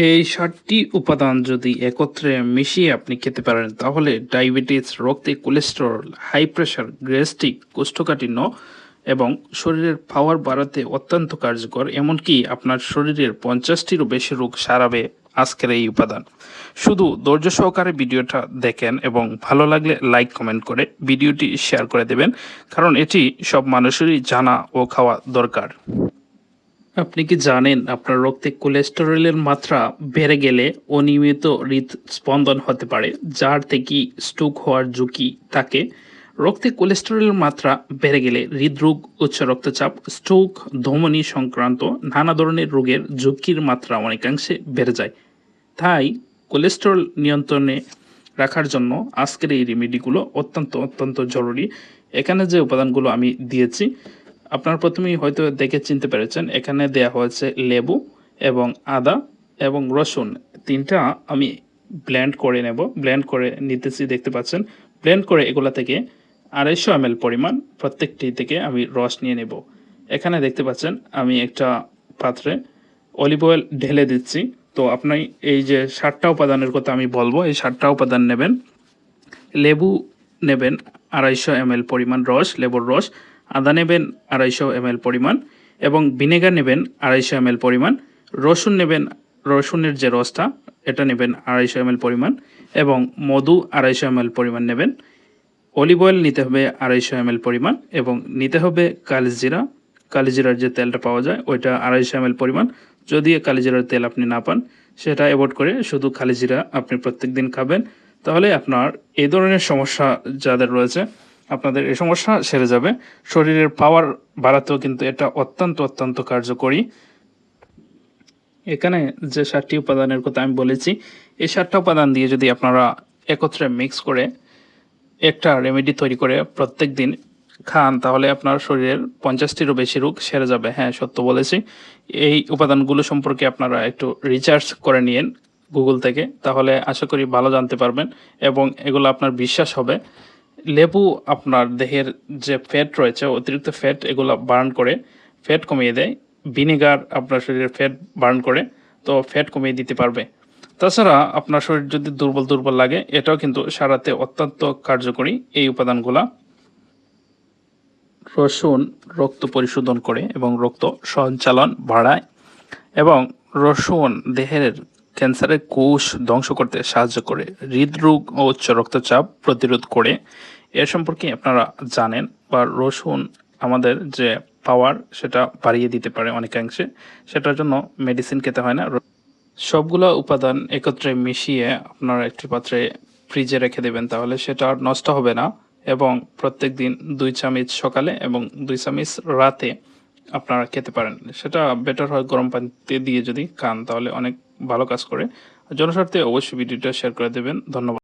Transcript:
এই ৭টি উপাদান যদি একত্রে মিশিয়ে আপনি খেতে পারেন তাহলে ডায়াবেটিস, রক্তে কোলেস্টেরল, হাই প্রেশার, গ্যাস্ট্রিক, কোষ্ঠকাঠিন্য এবং শরীরের পাওয়ার বাড়াতে অত্যন্ত কার্যকর। এমনকি আপনার শরীরের ৫০টিরও বেশি রোগ সারাবে আজকের এই উপাদান। শুধু ধৈর্য সহকারে ভিডিওটা দেখেন এবং ভালো লাগলে লাইক কমেন্ট করে ভিডিওটি শেয়ার করে দেবেন, কারণ এটি সব মানুষেরই জানা ও খাওয়া দরকার। আপনি কি জানেন আপনার রক্তে কোলেস্টেরলের মাত্রা বেড়ে গেলে অনিয়মিত হৃদস্পন্দন হতে পারে, যার থেকে স্ট্রোক হওয়ার ঝুঁকি থাকে। রক্তে কোলেস্টেরলের মাত্রা বেড়ে গেলে হৃদরোগ, উচ্চ রক্তচাপ, স্ট্রোক, ধমনী সংক্রান্ত নানা ধরনের রোগের ঝুঁকির মাত্রা অনেকাংশে বেড়ে যায়। তাই কোলেস্টেরল নিয়ন্ত্রণে রাখার জন্য আজকের এই রেমেডিগুলো অত্যন্ত জরুরি। এখানে যে উপাদানগুলো আমি দিয়েছি আপনার প্রথমেই হয়তো দেখে চিনতে পেরেছেন। এখানে দেয়া হয়েছে লেবু এবং আদা এবং রসুন, তিনটা আমি ব্লেন্ড করে নেব। ব্লেন্ড করে নিতেছি, দেখতে পাচ্ছেন। ব্লেন্ড করে এগুলা থেকে ২৫০ ml পরিমাণ প্রত্যেকটি থেকে আমি রস নিয়ে নেব। এখানে দেখতে পাচ্ছেন আমি একটা পাত্রে অলিভ অয়েল ঢেলে দিচ্ছি। তো আপনি এই যে ৭টা উপাদানের কথা আমি বলবো, এই ৭টা উপাদান নেবেন। লেবু নেবেন ২৫০ ml পরিমাণ রস, লেবুর রস। আদা নেবেন ২৫০ ml পরিমাণ এবং ভিনেগার নেবেন ২৫০ ml পরিমাণ। রসুন নেবেন, রসুনের যে রসটা এটা নেবেন ২৫০ ml পরিমাণ এবং মধু ২৫০ ml পরিমাণ নেবেন। অলিভ অয়েল নিতে হবে ২৫০ ml পরিমাণ এবং নিতে হবে কালিজিরা। কালিজিরার যে তেলটা পাওয়া যায় ওইটা ২৫০ ml পরিমাণ। যদি কালিজিরার তেল আপনি না পান সেটা অ্যাভয়েড করে শুধু কালিজিরা আপনি প্রত্যেক দিন খাবেন, তাহলে আপনার এই ধরনের সমস্যা যাদের রয়েছে আপনাদের এই সমস্যা সেরে যাবে। শরীরের পাওয়ার বাড়াতেও কিন্তু এটা অত্যন্ত কার্যকরী। এখানে যে ৭টি উপাদানের কথা আমি বলেছি, এই ৭টা উপাদান দিয়ে যদি আপনারা একত্রে মিক্স করে একটা রেমেডি তৈরি করে প্রত্যেক দিন খান তাহলে আপনার শরীরের ৫০টিরও বেশি রোগ সেরে যাবে। হ্যাঁ, সত্য বলেছি। এই উপাদানগুলো সম্পর্কে আপনারা একটু রিসার্চ করে নিন গুগল থেকে, তাহলে আশা করি ভালো জানতে পারবেন এবং এগুলো আপনার বিশ্বাস হবে। লেবু আপনার দেহের যে ফ্যাট রয়েছে, অতিরিক্ত ফ্যাট, এগুলো বার্ন করে ফ্যাট কমিয়ে দেয়। ভিনেগার আপনার শরীরের ফ্যাট বার্ন করে, তো ফ্যাট কমিয়ে দিতে পারবে। তাছাড়া আপনার শরীর যদি দুর্বল লাগে এটাও কিন্তু সারাতে অত্যন্ত কার্যকরী এই উপাদানগুলা। রসুন রক্ত পরিশোধন করে এবং রক্ত সঞ্চালন বাড়ায় এবং রসুন দেহের ক্যান্সারের কোষ ধ্বংস করতে সাহায্য করে, হৃদরোগ ও উচ্চ রক্তচাপ প্রতিরোধ করে। এর সম্পর্কে আপনারা জানেন, বা রসুন আমাদের যে পাওয়ার সেটা বাড়িয়ে দিতে পারে অনেকাংশে। সেটার জন্য মেডিসিন খেতে হয় না। সবগুলো উপাদান একত্রে মিশিয়ে আপনারা একটি পাত্রে ফ্রিজে রেখে দেবেন, তাহলে সেটা আর নষ্ট হবে না। এবং প্রত্যেক দিন ২ চামচ সকালে এবং ২ চামচ রাতে আপনারা খেতে পারেন। সেটা বেটার হয় গরম পানিতে দিয়ে যদি খান, তাহলে অনেক ভালো কাজ করে। জনস্বার্থে অবশ্যই ভিডিওটা শেয়ার করে দেবেন। ধন্যবাদ।